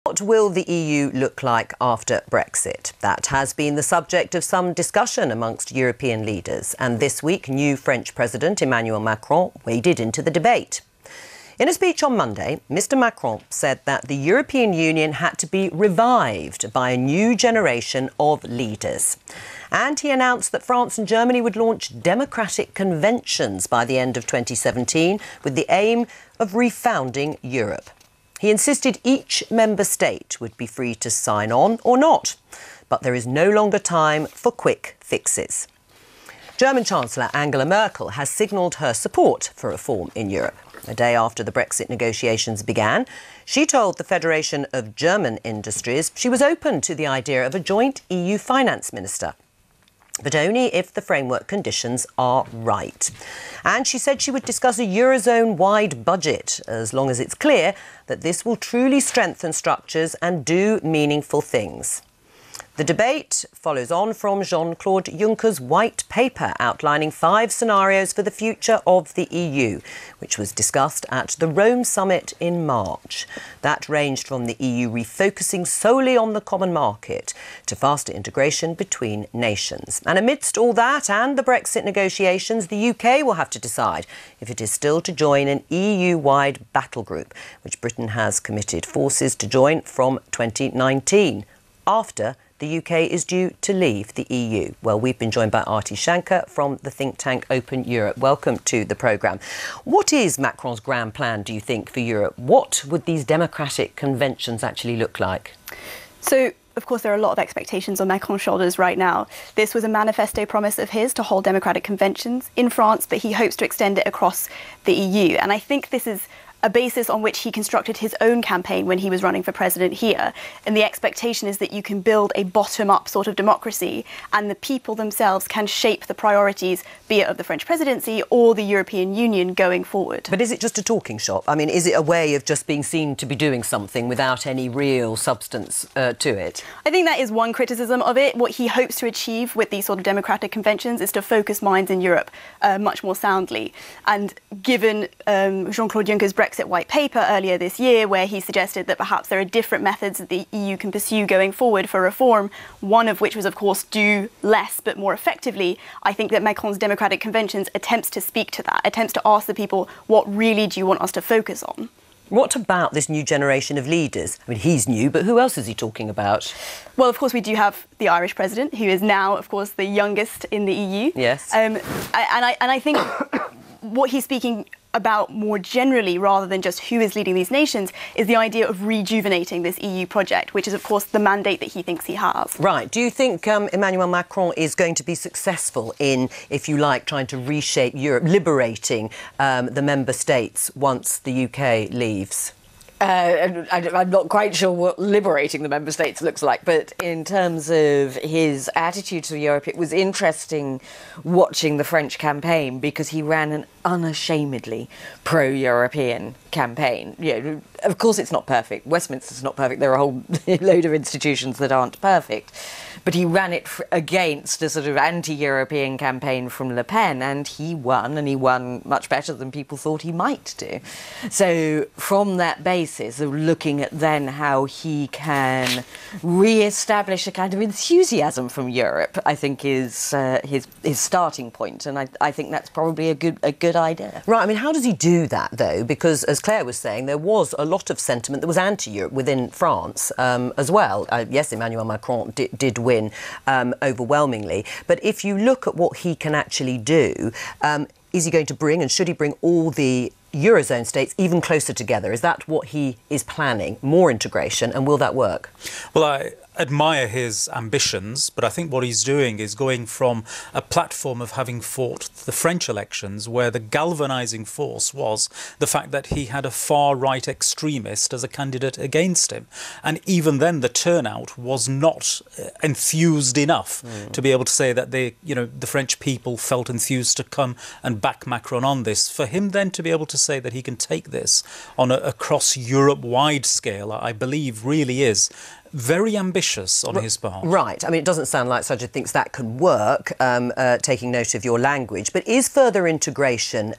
What will the EU look like after Brexit? That has been the subject of some discussion amongst European leaders. And this week, new French President Emmanuel Macron waded into the debate. In a speech on Monday, Mr. Macron said that the European Union had to be revived by a new generation of leaders. And he announced that France and Germany would launch democratic conventions by the end of 2017 with the aim of refounding Europe. He insisted each member state would be free to sign on or not. But there is no longer time for quick fixes. German Chancellor Angela Merkel has signalled her support for reform in Europe. A day after the Brexit negotiations began, she told the Federation of German Industries she was open to the idea of a joint EU finance minister, but only if the framework conditions are right. And she said she would discuss a Eurozone-wide budget, as long as it's clear that this will truly strengthen structures and do meaningful things. The debate follows on from Jean-Claude Juncker's white paper outlining 5 scenarios for the future of the EU, which was discussed at the Rome summit in March. That ranged from the EU refocusing solely on the common market to faster integration between nations. And amidst all that and the Brexit negotiations, the UK will have to decide if it is still to join an EU-wide battle group, which Britain has committed forces to join from 2019, after the UK is due to leave the EU. Well, we've been joined by Aarti Shankar from the think tank Open Europe. Welcome to the programme. What is Macron's grand plan, do you think, for Europe? What would these democratic conventions actually look like? So, of course, there are a lot of expectations on Macron's shoulders right now. This was a manifesto promise of his to hold democratic conventions in France, but he hopes to extend it across the EU. And I think this is a basis on which he constructed his own campaign when he was running for president here. And the expectation is that you can build a bottom-up sort of democracy and the people themselves can shape the priorities, be it of the French presidency or the European Union going forward. But is it just a talking shop? I mean, is it a way of just being seen to be doing something without any real substance to it? I think that is one criticism of it. What he hopes to achieve with these sort of democratic conventions is to focus minds in Europe much more soundly. And given Jean-Claude Juncker's Brexit white paper earlier this year, where he suggested that perhaps there are different methods that the EU can pursue going forward for reform, one of which was, of course, do less but more effectively. I think that Macron's democratic conventions attempts to speak to that, attempts to ask the people, what really do you want us to focus on? What about this new generation of leaders? I mean, he's new, but who else is he talking about? Well, of course, we do have the Irish president, who is now, of course, the youngest in the EU. Yes. And I think what he's speaking about more generally, rather than just who is leading these nations, is the idea of rejuvenating this EU project, which is, of course, the mandate that he thinks he has. Right. Do you think Emmanuel Macron is going to be successful in, if you like, trying to reshape Europe, liberating the member states once the UK leaves? I'm not quite sure what liberating the member states looks like, but in terms of his attitude to Europe, it was interesting watching the French campaign because he ran an unashamedly pro-European campaign. You know, of course it's not perfect. Westminster's not perfect. There are a whole load of institutions that aren't perfect. But he ran it against a sort of anti-European campaign from Le Pen, and he won much better than people thought he might do. So from that basis of looking at then how he can re-establish a kind of enthusiasm from Europe, I think is his starting point, and I think that's probably a good idea. Right, I mean, how does he do that, though? Because, as Claire was saying, there was a lot of sentiment that was anti-Europe within France as well. Yes, Emmanuel Macron did win overwhelmingly. But if you look at what he can actually do, is he going to bring, and should he bring, all the Eurozone states even closer together? Is that what he is planning? More integration, and will that work? Well, I admire his ambitions, but I think what he's doing is going from a platform of having fought the French elections, where the galvanising force was the fact that he had a far-right extremist as a candidate against him. And even then, the turnout was not enthused enough to be able to say that the French people felt enthused to come and back Macron on this. For him then to be able to say that he can take this on a across Europe-wide scale, I believe really is very ambitious on his behalf. Right. I mean, it doesn't sound like Sajid thinks that can work, taking note of your language. But is further integration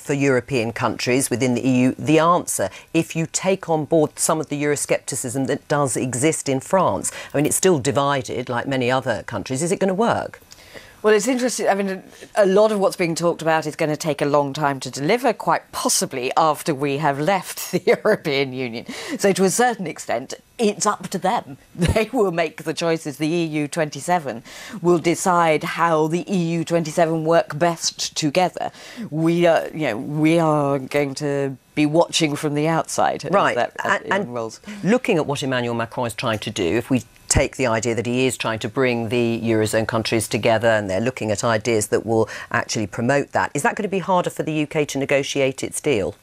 for European countries within the EU the answer if you take on board some of the Euroscepticism that does exist in France? I mean, it's still divided like many other countries. Is it going to work? Well, it's interesting. I mean, a lot of what's being talked about is going to take a long time to deliver, quite possibly after we have left the European Union. So to a certain extent, it's up to them. They will make the choices. The EU 27 will decide how the EU 27 work best together. We are going to be watching from the outside. Right. And looking at what Emmanuel Macron is trying to do, if we take the idea that he is trying to bring the Eurozone countries together and they're looking at ideas that will actually promote that, is that going to be harder for the UK to negotiate its deal?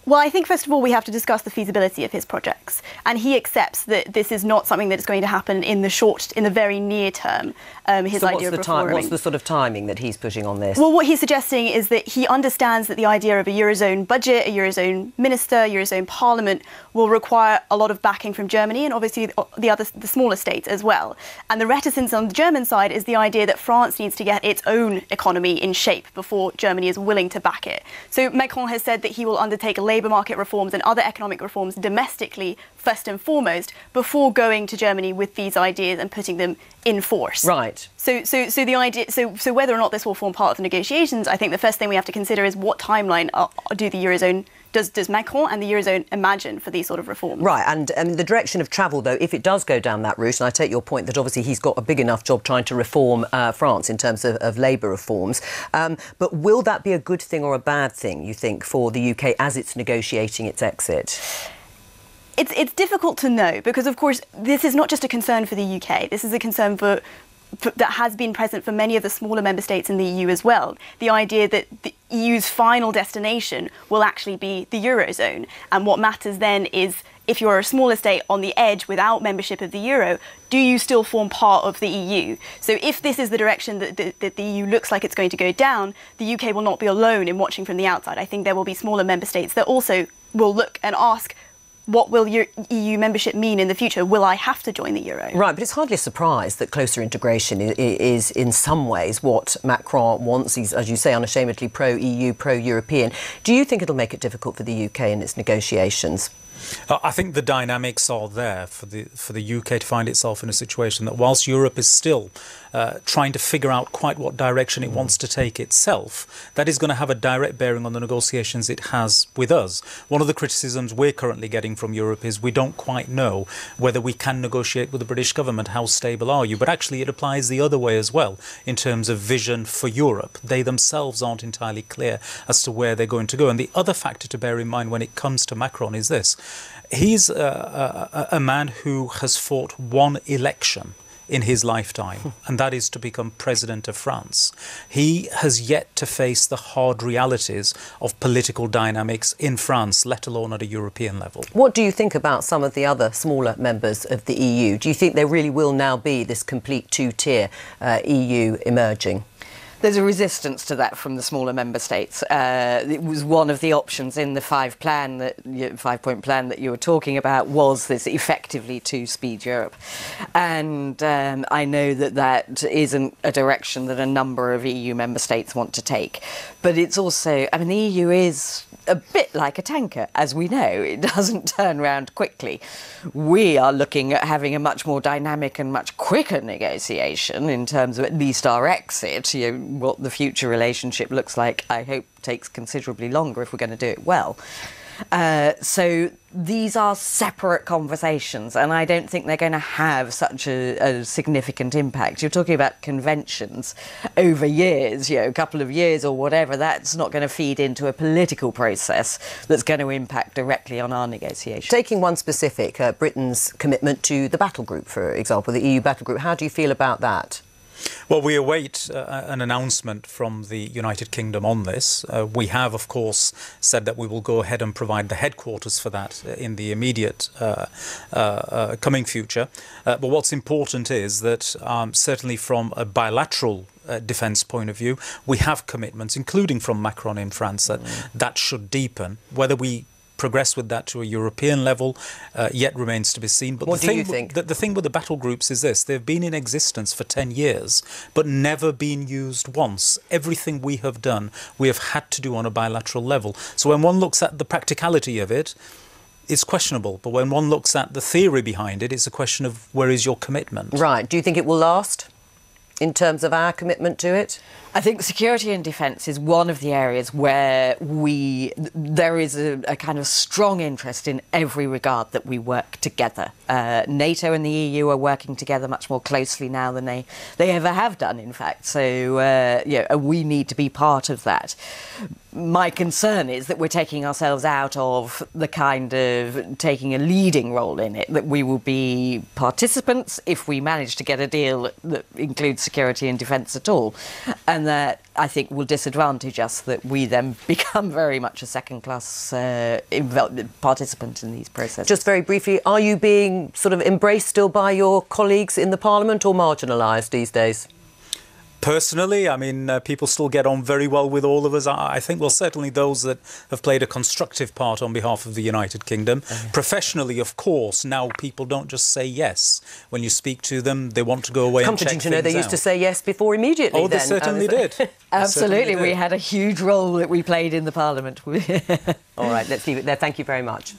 Well, I think, first of all, we have to discuss the feasibility of his projects. And he accepts that this is not something that is going to happen in the very near term. His idea of reforming. What's the sort of timing that he's pushing on this? Well, what he's suggesting is that he understands that the idea of a Eurozone budget, a Eurozone minister, Eurozone parliament will require a lot of backing from Germany and obviously the smaller states as well. And the reticence on the German side is the idea that France needs to get its own economy in shape before Germany is willing to back it. So Macron has said that he will undertake labour market reforms and other economic reforms domestically first and foremost before going to Germany with these ideas and putting them in force. Right. So the idea. So whether or not this will form part of the negotiations, I think the first thing we have to consider is what timeline do the Eurozone. Does Macron and the Eurozone imagine for these sort of reforms? Right, and the direction of travel, though, if it does go down that route, and I take your point that obviously he's got a big enough job trying to reform France in terms of labour reforms, but will that be a good thing or a bad thing, you think, for the UK as it's negotiating its exit? It's difficult to know because, of course, this is not just a concern for the UK. This is a concern that has been present for many of the smaller member states in the EU as well. The idea that the EU's final destination will actually be the Eurozone. And what matters then is if you're a smaller state on the edge without membership of the Euro, do you still form part of the EU? So if this is the direction that the EU looks like it's going to go down, the UK will not be alone in watching from the outside. I think there will be smaller member states that also will look and ask, what will your EU membership mean in the future? Will I have to join the Euro? Right, but it's hardly a surprise that closer integration is in some ways what Macron wants. He's, as you say, unashamedly pro-EU, pro-European. Do you think it'll make it difficult for the UK in its negotiations? I think the dynamics are there for the UK to find itself in a situation that whilst Europe is still trying to figure out quite what direction it wants to take itself, that is going to have a direct bearing on the negotiations it has with us. One of the criticisms we're currently getting from Europe is we don't quite know whether we can negotiate with the British government. How stable are you? But actually it applies the other way as well in terms of vision for Europe. They themselves aren't entirely clear as to where they're going to go. And the other factor to bear in mind when it comes to Macron is this. He's a man who has fought one election in his lifetime, and that is to become President of France. He has yet to face the hard realities of political dynamics in France, let alone at a European level. What do you think about some of the other smaller members of the EU? Do you think there really will now be this complete two-tier EU emerging? There's a resistance to that from the smaller member states. It was one of the options in the five-point plan that you were talking about was this effectively two-speed Europe. And I know that isn't a direction that a number of EU member states want to take. But it's also, I mean, the EU is a bit like a tanker, as we know. It doesn't turn around quickly. We are looking at having a much more dynamic and much quicker negotiation in terms of at least our exit. What the future relationship looks like, I hope, takes considerably longer if we're going to do it well. So these are separate conversations, and I don't think they're going to have such a significant impact. You're talking about conventions over years, a couple of years or whatever. That's not going to feed into a political process that's going to impact directly on our negotiations. Taking one specific, Britain's commitment to the battle group, for example, the EU battle group, how do you feel about that? Well, we await an announcement from the United Kingdom on this. We have, of course, said that we will go ahead and provide the headquarters for that in the immediate coming future. But what's important is that certainly from a bilateral defence point of view, we have commitments, including from Macron in France, that should deepen. Whether we progress with that to a European level yet remains to be seen. But what do you think? The thing with the battle groups is this: they've been in existence for 10 years, but never been used once. Everything we have done, we have had to do on a bilateral level. So when one looks at the practicality of it, it's questionable. But when one looks at the theory behind it, it's a question of where is your commitment? Right. Do you think it will last in terms of our commitment to it? I think security and defence is one of the areas where there is a kind of strong interest in every regard that we work together. NATO and the EU are working together much more closely now than they ever have done, in fact. So we need to be part of that. My concern is that we're taking ourselves out of the kind of taking a leading role in it, that we will be participants if we manage to get a deal that includes security and defence at all. And that, I think, will disadvantage us, that we then become very much a second-class participant in these processes. Just very briefly, are you being sort of embraced still by your colleagues in the Parliament or marginalised these days? Personally, I mean, people still get on very well with all of us. I think, well, certainly those that have played a constructive part on behalf of the United Kingdom. Professionally, of course, now people don't just say yes. When you speak to them, they want to go away and check things out. Comforting to know they used to say yes before immediately. Oh, they certainly did. Absolutely, we had a huge role that we played in the Parliament. All right, let's leave it there. Thank you very much.